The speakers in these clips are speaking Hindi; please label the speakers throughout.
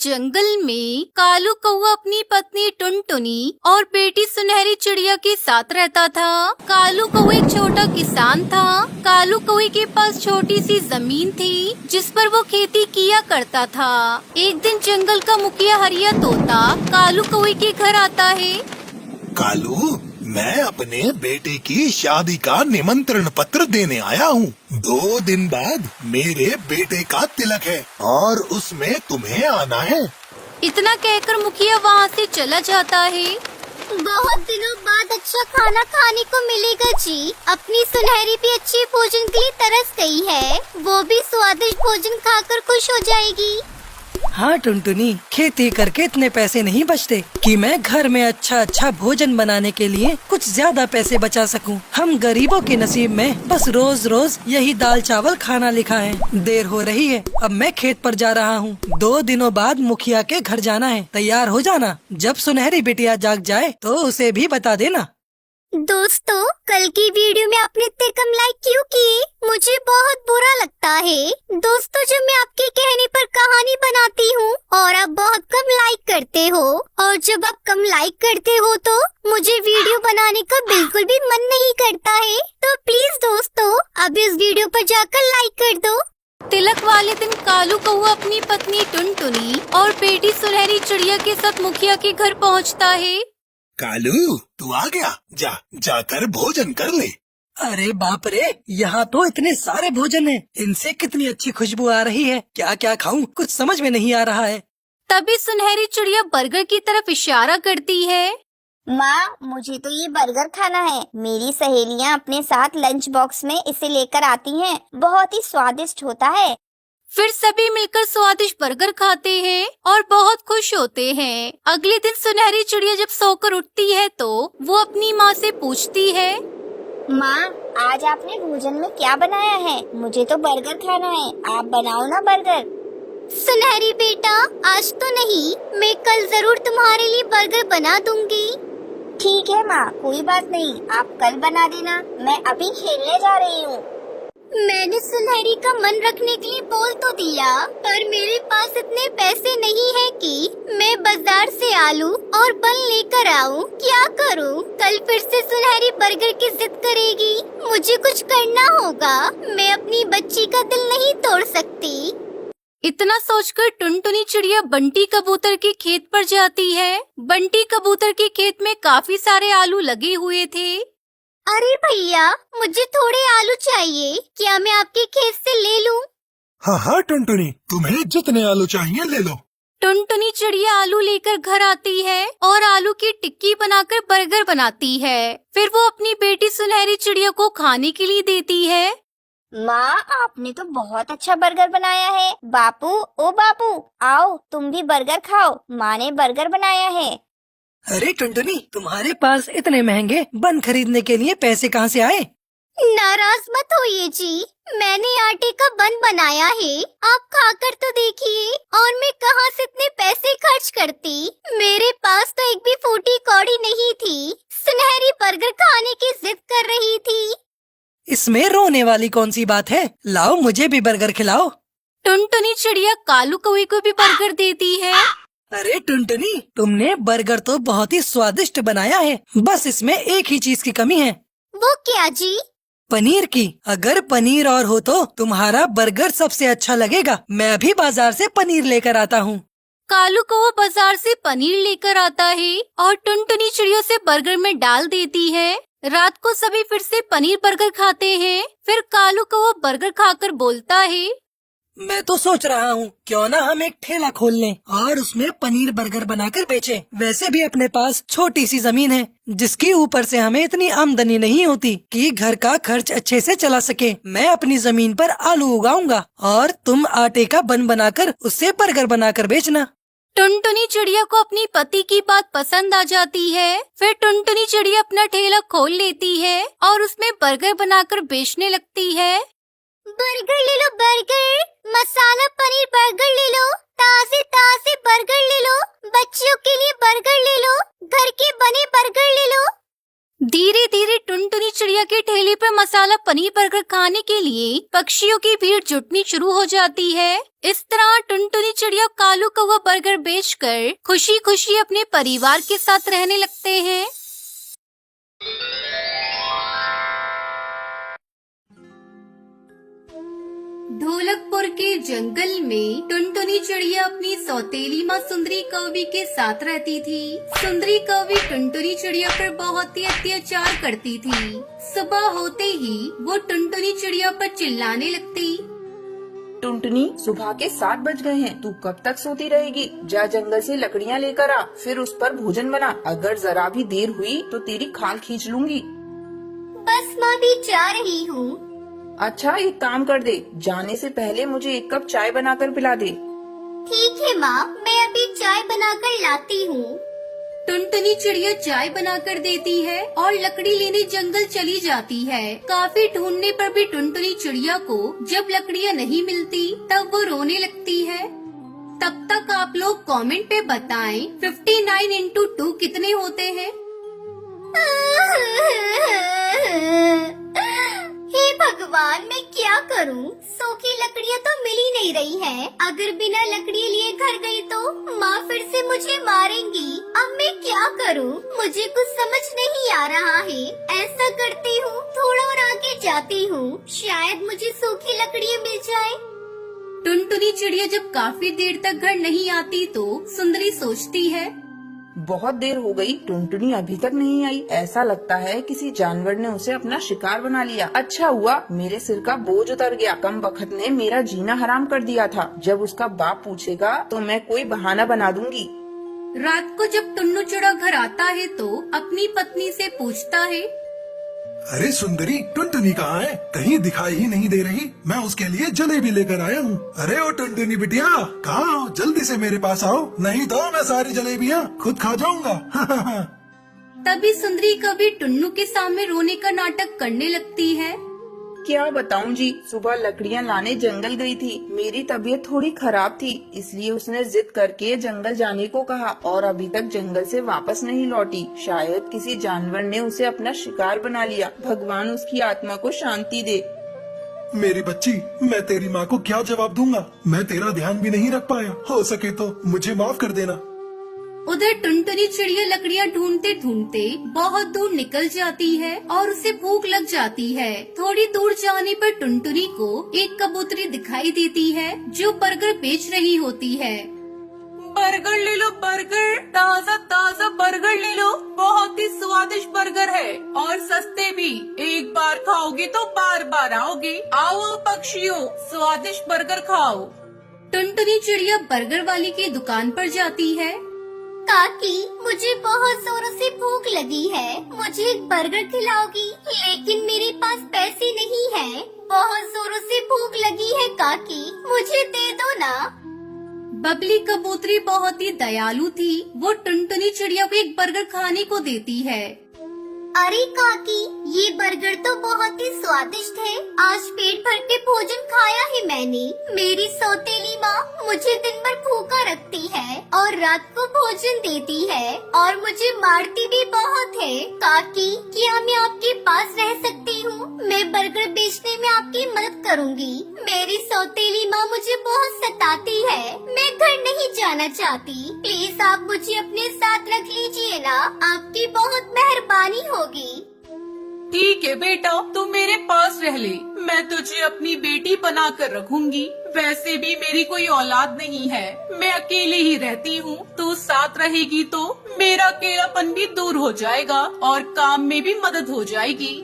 Speaker 1: जंगल में कालू कौआ अपनी पत्नी टुनटुनी और बेटी सुनहरी चिड़िया के साथ रहता था। कालू कौआ एक छोटा किसान था। कालू कौए के पास छोटी सी जमीन थी जिस पर वो खेती किया करता था। एक दिन जंगल का मुखिया हरिया तोता कालू कौए के घर आता है।
Speaker 2: कालू, मैं अपने बेटे की शादी का निमंत्रण पत्र देने आया हूँ। 2 दिन बाद मेरे बेटे का तिलक है और उसमें तुम्हें आना है।
Speaker 1: इतना कहकर मुखिया वहाँ से चला जाता है।
Speaker 3: बहुत दिनों बाद अच्छा खाना खाने को मिलेगा जी। अपनी सुनहरी भी अच्छे भोजन के लिए तरस गई है। वो भी स्वादिष्ट भोजन खाकर खुश हो जाएगी।
Speaker 4: हाँ टुनटुनी, खेती करके इतने पैसे नहीं बचते कि मैं घर में अच्छा भोजन बनाने के लिए कुछ ज्यादा पैसे बचा सकूं। हम गरीबों के नसीब में बस रोज रोज यही दाल चावल खाना लिखा है। देर हो रही है, अब मैं खेत पर जा रहा हूँ। 2 दिनों बाद मुखिया के घर जाना है, तैयार हो जाना। जब सुनहरी बिटिया जाग जाए तो उसे भी बता देना।
Speaker 3: दोस्तों, कल की वीडियो में आपने इतने कम लाइक क्यों किए? मुझे बहुत बुरा लगता है। दोस्तों, जब मैं आपके कहने पर कहानी बनाती हूँ और आप बहुत कम लाइक करते हो, और जब आप कम लाइक करते हो तो मुझे वीडियो बनाने का बिल्कुल भी मन नहीं करता है। तो प्लीज दोस्तों, अब इस वीडियो पर जाकर लाइक कर दो।
Speaker 1: तिलक वाले दिन कालू कौआ अपनी पत्नी टुनटुनी और बेटी सुनहरी चिड़िया के साथ मुखिया के घर पहुँचता है।
Speaker 2: कालू, तू आ गया? जाकर भोजन कर ले।
Speaker 4: अरे बाप रे, यहाँ तो इतने सारे भोजन हैं। इनसे कितनी अच्छी खुशबू आ रही है। क्या क्या खाऊं, कुछ समझ में नहीं आ रहा है।
Speaker 1: तभी सुनहरी चिड़िया बर्गर की तरफ इशारा करती है।
Speaker 3: माँ, मुझे तो ये बर्गर खाना है। मेरी सहेलियाँ अपने साथ लंच बॉक्स में इसे लेकर आती हैं। बहुत ही स्वादिष्ट होता है।
Speaker 1: फिर सभी मिलकर स्वादिष्ट बर्गर खाते हैं और बहुत खुश होते हैं। अगले दिन सुनहरी चिड़िया जब सोकर उठती है तो वो अपनी माँ से पूछती है,
Speaker 3: माँ, आज आपने भोजन में क्या बनाया है? मुझे तो बर्गर खाना है। आप बनाओ ना बर्गर। सुनहरी बेटा, आज तो नहीं, मैं कल जरूर तुम्हारे लिए बर्गर बना दूंगी। ठीक है माँ, कोई बात नहीं, आप कल बना देना। मैं अभी खेलने जा रही हूँ। मैंने सुनहरी का मन रखने के लिए बोल तो दिया, पर मेरे पास इतने पैसे नहीं है कि मैं बाजार से आलू और बन लेकर आऊं। क्या करूं? कल फिर से सुनहरी बर्गर की जिद करेगी। मुझे कुछ करना होगा। मैं अपनी बच्ची का दिल नहीं तोड़ सकती।
Speaker 1: इतना सोचकर टुनटुनी चिड़िया बंटी कबूतर के खेत पर जाती है। बंटी कबूतर के खेत में काफी सारे आलू लगे हुए थे।
Speaker 3: अरे भैया, मुझे थोड़े आलू चाहिए। क्या मैं आपके खेत से ले लूं?
Speaker 2: हाँ टुनटुनी, तुम्हें जितने आलू चाहिए ले लो।
Speaker 1: टुनटुनी चिड़िया आलू लेकर घर आती है और आलू की टिक्की बनाकर बर्गर बनाती है। फिर वो अपनी बेटी सुनहरी चिड़िया को खाने के लिए देती है।
Speaker 3: माँ, आपने तो बहुत अच्छा बर्गर बनाया है। बापू, ओ बापू, आओ तुम भी बर्गर खाओ। माँ ने बर्गर बनाया है।
Speaker 4: अरे टुनटुनी, तुम्हारे पास इतने महंगे बन खरीदने के लिए पैसे कहाँ से आए?
Speaker 3: नाराज मत होइए जी, मैंने आटे का बन बनाया है। आप खाकर तो देखिए। और मैं कहाँ से इतने पैसे खर्च करती। मेरे पास तो एक भी फूटी कौड़ी नहीं थी। सुनहरी बर्गर खाने की जिद कर रही थी।
Speaker 4: इसमें रोने वाली कौन सी बात है? लाओ, मुझे भी बर्गर खिलाओ।
Speaker 1: टुनटुनी चिड़िया कालू कौए को भी बर्गर देती है।
Speaker 4: अरे टुनटुनी, तुमने बर्गर तो बहुत ही स्वादिष्ट बनाया है, बस इसमें एक ही चीज की कमी है।
Speaker 3: वो क्या जी?
Speaker 4: पनीर की। अगर पनीर और हो तो तुम्हारा बर्गर सबसे अच्छा लगेगा। मैं अभी बाजार से पनीर लेकर आता हूँ।
Speaker 1: कालू कौआ बाजार से पनीर लेकर आता है और टुनटुनी चिड़िया से बर्गर में डाल देती है। रात को सभी फिर से पनीर बर्गर खाते हैं। फिर कालू कौआ बर्गर खाकर बोलता है,
Speaker 4: मैं तो सोच रहा हूँ क्यों ना हम एक ठेला खोल लें और उसमें पनीर बर्गर बनाकर बेचें। वैसे भी अपने पास छोटी सी जमीन है जिसके ऊपर से हमें इतनी आमदनी नहीं होती कि घर का खर्च अच्छे से चला सके। मैं अपनी जमीन पर आलू उगाऊंगा और तुम आटे का बन बनाकर उससे बर्गर बनाकर बेचना।
Speaker 1: टुनटुनी चिड़िया को अपनी पति की बात पसंद आ जाती है। फिर टुनटुनी चिड़िया अपना ठेला खोल लेती है और उसमें बर्गर बनाकर बेचने लगती है।
Speaker 3: बर्गर ले लो, बर्गर, मसाला पनीर बर्गर ले लो, ताजे ताजे बर्गर ले लो, बच्चियों के लिए बर्गर ले लो, घर के बने बर्गर ले लो।
Speaker 1: धीरे धीरे टुनटुनी चिड़िया के ठेले पर मसाला पनीर बर्गर खाने के लिए पक्षियों की भीड़ जुटनी शुरू हो जाती है। इस तरह टुनटुनी चिड़िया कालू कौवा बर्गर बेचकर खुशी खुशी अपने परिवार के साथ रहने लगते हैं। ढोलकपुर के जंगल में टुनटुनी चिड़िया अपनी सौतेली माँ सुंदरी कौवी के साथ रहती थी। सुंदरी कौवी टुनटुनी चिड़िया पर बहुत ही अत्याचार करती थी। सुबह होते ही वो टुनटुनी चिड़िया पर चिल्लाने लगती।
Speaker 5: टुनटुनी, सुबह के 7 बज गए हैं, तू कब तक सोती रहेगी? जा जंगल से लकड़ियाँ लेकर आ, फिर उस पर भोजन बना। अगर जरा भी देर हुई तो तेरी खाल खींच लूंगी।
Speaker 3: बस माँ भी जा रही हूँ।
Speaker 5: अच्छा, एक काम कर दे, जाने से पहले मुझे 1 कप चाय बनाकर पिला दे।
Speaker 3: ठीक है माँ, मैं अभी चाय बनाकर लाती हूँ।
Speaker 1: टुनटुनी चिड़िया चाय बनाकर देती है और लकड़ी लेने जंगल चली जाती है। काफी ढूंढने पर भी टुनटुनी चिड़िया को जब लकड़ियाँ नहीं मिलती तब वो रोने लगती है। तब तक आप लोग कमेंट पे बताएं 59 into 2 कितने होते हैं।
Speaker 3: हे भगवान, मैं क्या करूं? सूखी लकड़ियां तो मिल ही नहीं रही हैं। अगर बिना लकड़ी लिए घर गई तो माँ फिर से मुझे मारेंगी। अब मैं क्या करूं? मुझे कुछ समझ नहीं आ रहा है। ऐसा करती हूँ, थोड़ा और आगे जाती हूँ, शायद मुझे सूखी लकड़ियाँ मिल जाए।
Speaker 1: टुनटुनी चिड़िया जब काफी देर तक घर नहीं आती तो सुंदरी सोचती है,
Speaker 5: बहुत देर हो गई, टुनटुनी अभी तक नहीं आई। ऐसा लगता है किसी जानवर ने उसे अपना शिकार बना लिया। अच्छा हुआ मेरे सिर का बोझ उतर गया। कम बखत ने मेरा जीना हराम कर दिया था। जब उसका बाप पूछेगा तो मैं कोई बहाना बना दूंगी।
Speaker 1: रात को जब टुन्नू चिड़ा घर आता है तो अपनी पत्नी से पूछता है,
Speaker 2: अरे सुंदरी, टुनटुनी कहाँ है? कहीं दिखाई ही नहीं दे रही। मैं उसके लिए जलेबी लेकर आया हूँ। अरे ओ टुनटुनी बिटिया, कहाँ हो? जल्दी से मेरे पास आओ, नहीं तो मैं सारी जलेबियाँ खुद खा जाऊंगा।
Speaker 1: तभी सुंदरी कभी टुन्नू के सामने रोने का नाटक करने लगती है।
Speaker 5: क्या बताऊं जी, सुबह लकड़ियां लाने जंगल गई थी। मेरी तबीयत थोड़ी खराब थी, इसलिए उसने जिद करके जंगल जाने को कहा और अभी तक जंगल से वापस नहीं लौटी। शायद किसी जानवर ने उसे अपना शिकार बना लिया। भगवान उसकी आत्मा को शांति दे।
Speaker 2: मेरी बच्ची, मैं तेरी माँ को क्या जवाब दूंगा? मैं तेरा ध्यान भी नहीं रख पाया। हो सके तो मुझे माफ कर देना।
Speaker 1: उधर टुनटुनी चिड़िया लकड़ियाँ ढूंढते ढूंढते बहुत दूर निकल जाती है और उसे भूख लग जाती है। थोड़ी दूर जाने पर टुनटुनी को एक कबूतरी दिखाई देती है जो बर्गर बेच रही होती है।
Speaker 6: बर्गर ले लो, बर्गर, ताज़ा ताज़ा बर्गर ले लो। बहुत ही स्वादिष्ट बर्गर है और सस्ते भी। एक बार खाओगे तो बार बार आओगे। आओ पक्षियों, स्वादिष्ट बर्गर खाओ।
Speaker 1: टुनटुनी चिड़िया बर्गर वाली की दुकान पर जाती है।
Speaker 3: काकी, मुझे बहुत जोरों से भूख लगी है। मुझे एक बर्गर खिलाओगी? लेकिन मेरे पास पैसे नहीं है। बहुत जोरों से भूख लगी है काकी, मुझे दे दो ना।
Speaker 1: बबली कबूतरी बहुत ही दयालु थी। वो टुनटुनी चिड़िया को एक बर्गर खाने को देती है।
Speaker 3: अरे काकी, ये बर्गर तो बहुत ही स्वादिष्ट है। आज पेट भर के भोजन खाया है मैंने। मेरी सौतेली माँ मुझे दिन भर भूखा रखती है और रात को भोजन देती है और मुझे मारती भी बहुत है। काकी, क्या मैं आपके पास रह सकती हूँ? मैं बर्गर बेचने में आपकी मदद करूँगी। मेरी सौतेली माँ मुझे बहुत सताती है। मैं घर नहीं जाना चाहती। प्लीज आप मुझे अपने साथ रख लीजिए ना। आपकी बहुत मेहरबानी होगी।
Speaker 6: ठीक है बेटा, तू मेरे पास रह ले। मैं तुझे अपनी बेटी बना कर रखूंगी। वैसे भी मेरी कोई औलाद नहीं है, मैं अकेली ही रहती हूँ। तू साथ रहेगी तो मेरा अकेलापन भी दूर हो जाएगा और काम में भी मदद हो जाएगी।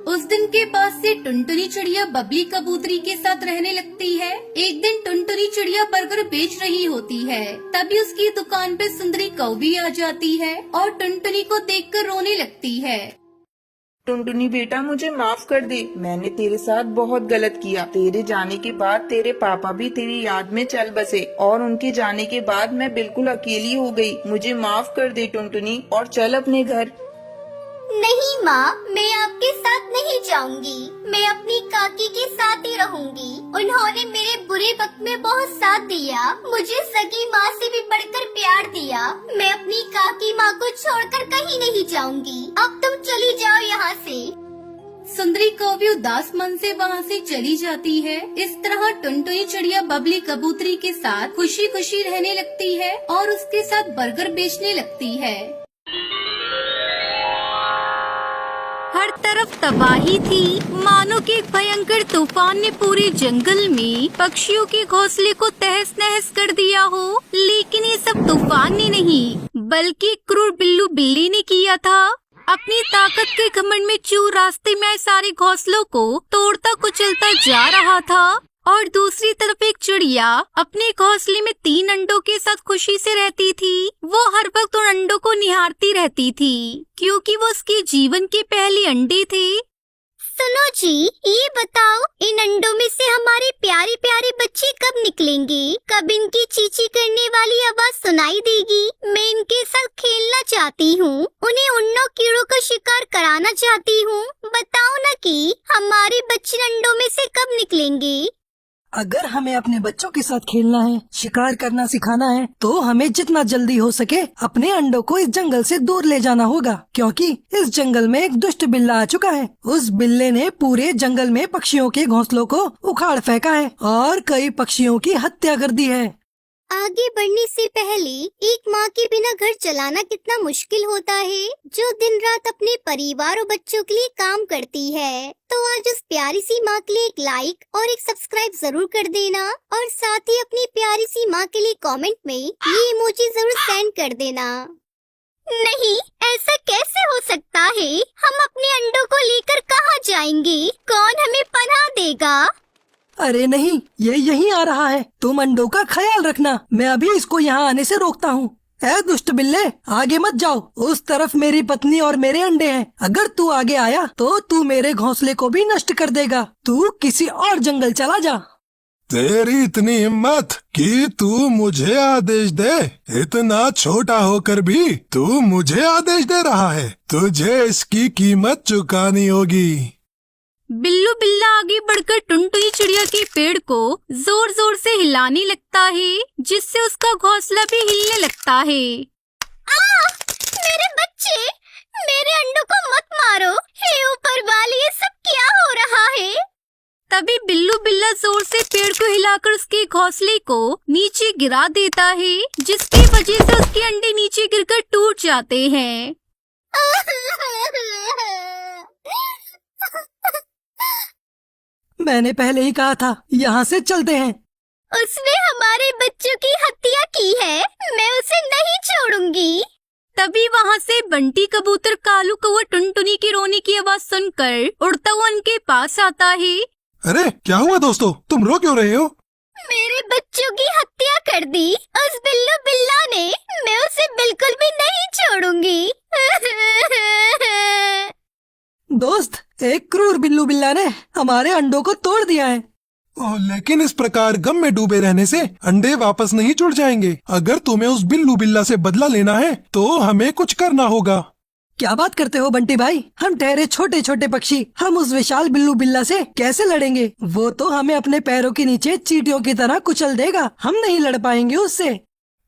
Speaker 1: उस दिन के बाद से टुनटुनी चिड़िया बबली कबूतरी के साथ रहने लगती है। एक दिन टुनटुनी चिड़िया बर्गर बेच रही होती है, तभी उसकी दुकान पे सुंदरी कौवी आ जाती है और टुनटुनी को देखकर रोने लगती है।
Speaker 5: टुनटुनी बेटा, मुझे माफ कर दे। मैंने तेरे साथ बहुत गलत किया। तेरे जाने के बाद तेरे पापा भी तेरी याद में चल बसे और उनके जाने के बाद मैं बिल्कुल अकेली हो गई। मुझे माफ कर दे टुनटुनी और चल अपने घर।
Speaker 3: नहीं माँ, मैं आपके साथ नहीं जाऊँ। जाऊंगी। मैं अपनी काकी के साथ ही रहूंगी। उन्होंने मेरे बुरे वक्त में बहुत साथ दिया, मुझे सगी माँ से भी बढ़कर प्यार दिया। मैं अपनी काकी माँ को छोड़कर कहीं नहीं जाऊंगी। अब तुम चली जाओ यहाँ से।
Speaker 1: सुंदरी कौवी उदास मन से वहाँ से चली जाती है। इस तरह टुनटुनी चिड़िया बबली कबूतरी के साथ खुशी खुशी रहने लगती है और उसके साथ बर्गर बेचने लगती है। हर तरफ तबाही थी, मानो कि एक भयंकर तूफान ने पूरे जंगल में पक्षियों के घोंसले को तहस नहस कर दिया हो। लेकिन ये सब तूफान ने नहीं, बल्कि क्रूर बिल्लू बिल्ली ने किया था। अपनी ताकत के घमंड में चूर रास्ते में आए सारे घोंसलों को तोड़ता कुचलता जा रहा था और दूसरी तरफ एक चिड़िया अपने घोंसले में 3 अंडों के साथ खुशी से रहती थी। वो हर वक्त उन अंडों को निहारती रहती थी क्योंकि वो उसके जीवन के पहले अंडे थे।
Speaker 3: सुनो जी, ये बताओ, इन अंडों में से हमारे प्यारे प्यारे बच्चे कब निकलेंगे? कब इनकी चींची करने वाली आवाज सुनाई देगी? मैं इनके साथ खेलना चाहती हूँ, उन्हें उन्नों कीड़ों का शिकार कराना चाहती हूँ। बताओ ना कि हमारे बच्चे अंडों में से कब निकलेंगे?
Speaker 4: अगर हमें अपने बच्चों के साथ खेलना है, शिकार करना सिखाना है, तो हमें जितना जल्दी हो सके अपने अंडों को इस जंगल से दूर ले जाना होगा, क्योंकि इस जंगल में एक दुष्ट बिल्ला आ चुका है। उस बिल्ले ने पूरे जंगल में पक्षियों के घोंसलों को उखाड़ फेंका है और कई पक्षियों की हत्या कर दी है।
Speaker 3: आगे बढ़ने से पहले एक माँ के बिना घर चलाना कितना मुश्किल होता है, जो दिन रात अपने परिवार और बच्चों के लिए काम करती है। तो आज उस प्यारी सी माँ के लिए एक लाइक और एक सब्सक्राइब जरूर कर देना और साथ ही अपनी प्यारी सी माँ के लिए कमेंट में ये इमोजी जरूर सेंड कर देना। नहीं, ऐसा कैसे हो सकता है? हम अपने अंडों को लेकर कहाँ जाएंगे? कौन हमें पनाह देगा?
Speaker 4: अरे नहीं, ये यहीं आ रहा है। तुम अंडों का ख्याल रखना, मैं अभी इसको यहाँ आने से रोकता हूँ। ऐ दुष्ट बिल्ले, आगे मत जाओ, उस तरफ मेरी पत्नी और मेरे अंडे हैं। अगर तू आगे आया तो तू मेरे घोंसले को भी नष्ट कर देगा। तू किसी और जंगल चला जा।
Speaker 2: तेरी इतनी हिम्मत कि तू मुझे आदेश दे? इतना छोटा होकर भी तू मुझे आदेश दे रहा है? तुझे इसकी कीमत चुकानी होगी।
Speaker 1: बिल्लू बिल्ला आगे बढ़कर टुनटुनी चिड़िया के पेड़ को जोर जोर से हिलाने लगता है, जिससे उसका घोंसला भी हिलने लगता है।
Speaker 3: मेरे बच्चे, मेरे अंडों को मत मारो। हे ऊपर वाले, ये सब क्या हो रहा है?
Speaker 1: तभी बिल्लू बिल्ला जोर से पेड़ को हिलाकर उसके घोंसले को नीचे गिरा देता है, जिसकी वजह से उसके अंडे नीचे गिरकर टूट जाते हैं।
Speaker 4: मैंने पहले ही कहा था, यहाँ से चलते हैं।
Speaker 3: उसने हमारे बच्चों की हत्या की है, मैं उसे नहीं छोड़ूंगी।
Speaker 1: तभी वहाँ से बंटी कबूतर कालू कौवा टुनटुनी के रोने की आवाज सुनकर उड़ता हुआ उनके पास आता है।
Speaker 2: अरे क्या हुआ दोस्तों, तुम रो क्यों रहे हो?
Speaker 3: मेरे बच्चों की हत्या कर दी उस बिल्लू बिल्ला ने, मैं उसे बिल्कुल भी नहीं छोड़ूंगी।
Speaker 4: दोस्त, एक क्रूर बिल्लू बिल्ला ने हमारे अंडों को तोड़ दिया है।
Speaker 2: लेकिन इस प्रकार गम में डूबे रहने से अंडे वापस नहीं जुड़ जाएंगे। अगर तुम्हें उस बिल्लू बिल्ला से बदला लेना है तो हमें कुछ करना होगा।
Speaker 4: क्या बात करते हो बंटी भाई, हम ठहरे छोटे छोटे पक्षी, हम उस विशाल बिल्लू बिल्ला से कैसे लड़ेंगे? वो तो हमें अपने पैरों के नीचे चींटियों की तरह कुचल देगा, हम नहीं लड़ पाएंगे उससे।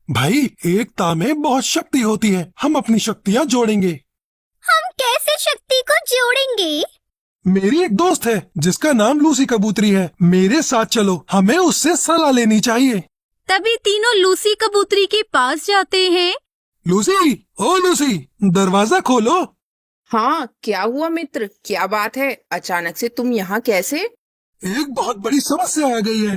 Speaker 2: भाई, एकता में बहुत शक्ति होती है, हम अपनी शक्तियाँ जोड़ेंगे।
Speaker 3: हम कैसे शक्ति को जोड़ेंगे?
Speaker 2: मेरी एक दोस्त है जिसका नाम लूसी कबूतरी है, मेरे साथ चलो, हमें उससे सलाह लेनी चाहिए।
Speaker 1: तभी तीनों लूसी कबूतरी के पास जाते हैं।
Speaker 2: लूसी, ओ लूसी, दरवाजा खोलो।
Speaker 5: हाँ, क्या हुआ मित्र, क्या बात है? अचानक से तुम यहाँ कैसे?
Speaker 2: एक बहुत बड़ी समस्या आ गई है।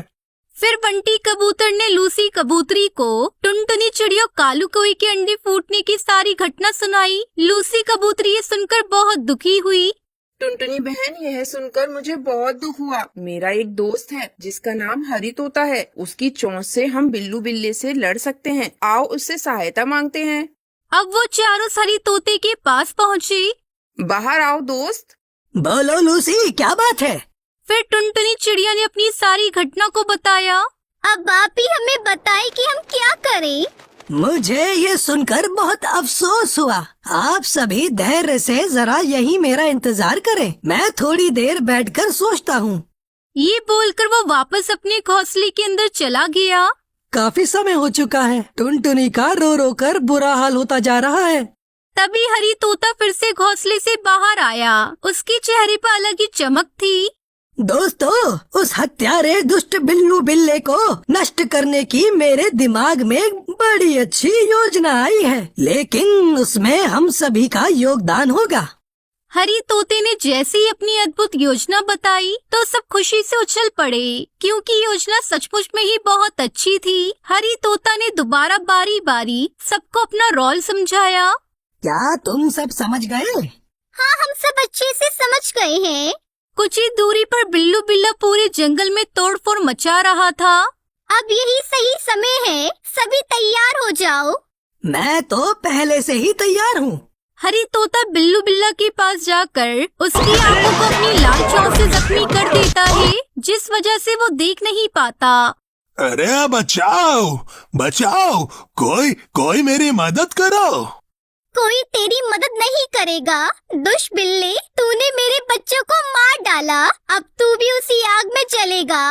Speaker 1: फिर बंटी कबूतर ने लूसी कबूतरी को टुनटुनी चिड़िया कालू कौवे के अंडे फूटने की सारी घटना सुनाई। लूसी कबूतरी ये सुनकर बहुत दुखी हुई।
Speaker 5: टुनटुनी बहन, यह सुनकर मुझे बहुत दुख हुआ। मेरा एक दोस्त है जिसका नाम हरी तोता है, उसकी चोंच से हम बिल्लू बिल्ले से लड़ सकते हैं। आओ उससे सहायता मांगते हैं।
Speaker 1: अब वो चारों हरी तोते के पास पहुँचे।
Speaker 5: बाहर आओ दोस्त।
Speaker 4: बोलो लूसी, क्या बात है?
Speaker 1: फिर टुनटुनी चिड़िया ने अपनी सारी घटना को बताया।
Speaker 3: अब आप ही हमें बताएं कि हम क्या करें।
Speaker 4: मुझे ये सुनकर बहुत अफसोस हुआ। आप सभी धैर्य से जरा यही मेरा इंतजार करें, मैं थोड़ी देर बैठकर सोचता हूँ।
Speaker 1: ये बोलकर वो वापस अपने घोंसले के अंदर चला गया।
Speaker 4: काफी समय हो चुका है, टुनटुनी का रो रो कर बुरा हाल होता जा रहा है।
Speaker 1: तभी हरी तोता फिर से घोंसले से बाहर आया। उसके चेहरे पर अलग ही चमक थी।
Speaker 4: दोस्तों, उस हत्यारे दुष्ट बिल्लू बिल्ले को नष्ट करने की मेरे दिमाग में बड़ी अच्छी योजना आई है, लेकिन उसमें हम सभी का योगदान होगा।
Speaker 1: हरी तोते ने जैसे ही अपनी अद्भुत योजना बताई तो सब खुशी से उछल पड़े, क्योंकि योजना सचमुच में ही बहुत अच्छी थी। हरी तोता ने दोबारा बारी बारी सबको अपना रोल समझाया।
Speaker 4: क्या तुम सब समझ गए?
Speaker 3: हाँ, हम सब अच्छे से समझ गए हैं।
Speaker 1: कुछ ही दूरी पर बिल्लू बिल्ला पूरे जंगल में तोड़फोड़ मचा रहा था।
Speaker 3: अब यही सही समय है, सभी तैयार हो जाओ।
Speaker 4: मैं तो पहले से ही तैयार हूँ।
Speaker 1: हरी तोता बिल्लू बिल्ला के पास जाकर उसकी आंखों को अपनी लाल चोंच से जख्मी कर देता है, जिस वजह से वो देख नहीं पाता।
Speaker 2: अरे बचाओ बचाओ, कोई मेरी मदद करो।
Speaker 3: कोई तेरी मदद नहीं करेगा। दुष्ट बिल्ले, तूने मेरे बच्चों को मार डाला, अब तू भी उसी आग में जलेगा।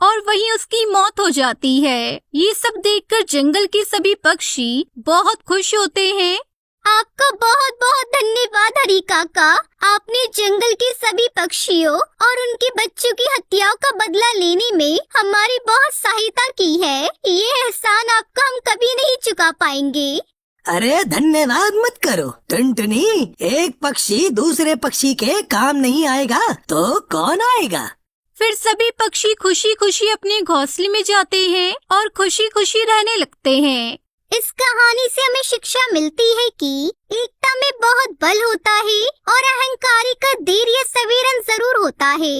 Speaker 1: और वहीं उसकी मौत हो जाती है। ये सब देखकर जंगल के सभी पक्षी बहुत खुश होते हैं।
Speaker 3: आपका बहुत बहुत धन्यवाद हरी काका। आपने जंगल के सभी पक्षियों और उनके बच्चों की हत्याओं का बदला लेने में हमारी बहुत सहायता की है। ये एहसान आपका हम कभी नहीं चुका पाएंगे।
Speaker 4: अरे धन्यवाद मत करो टुनटुनी, एक पक्षी दूसरे पक्षी के काम नहीं आएगा तो कौन आएगा।
Speaker 1: फिर सभी पक्षी खुशी खुशी अपने घोंसले में जाते हैं और खुशी खुशी रहने लगते हैं।
Speaker 3: इस कहानी से हमें शिक्षा मिलती है कि एकता में बहुत बल होता है और अहंकारी का देर या सवेरन जरूर होता है।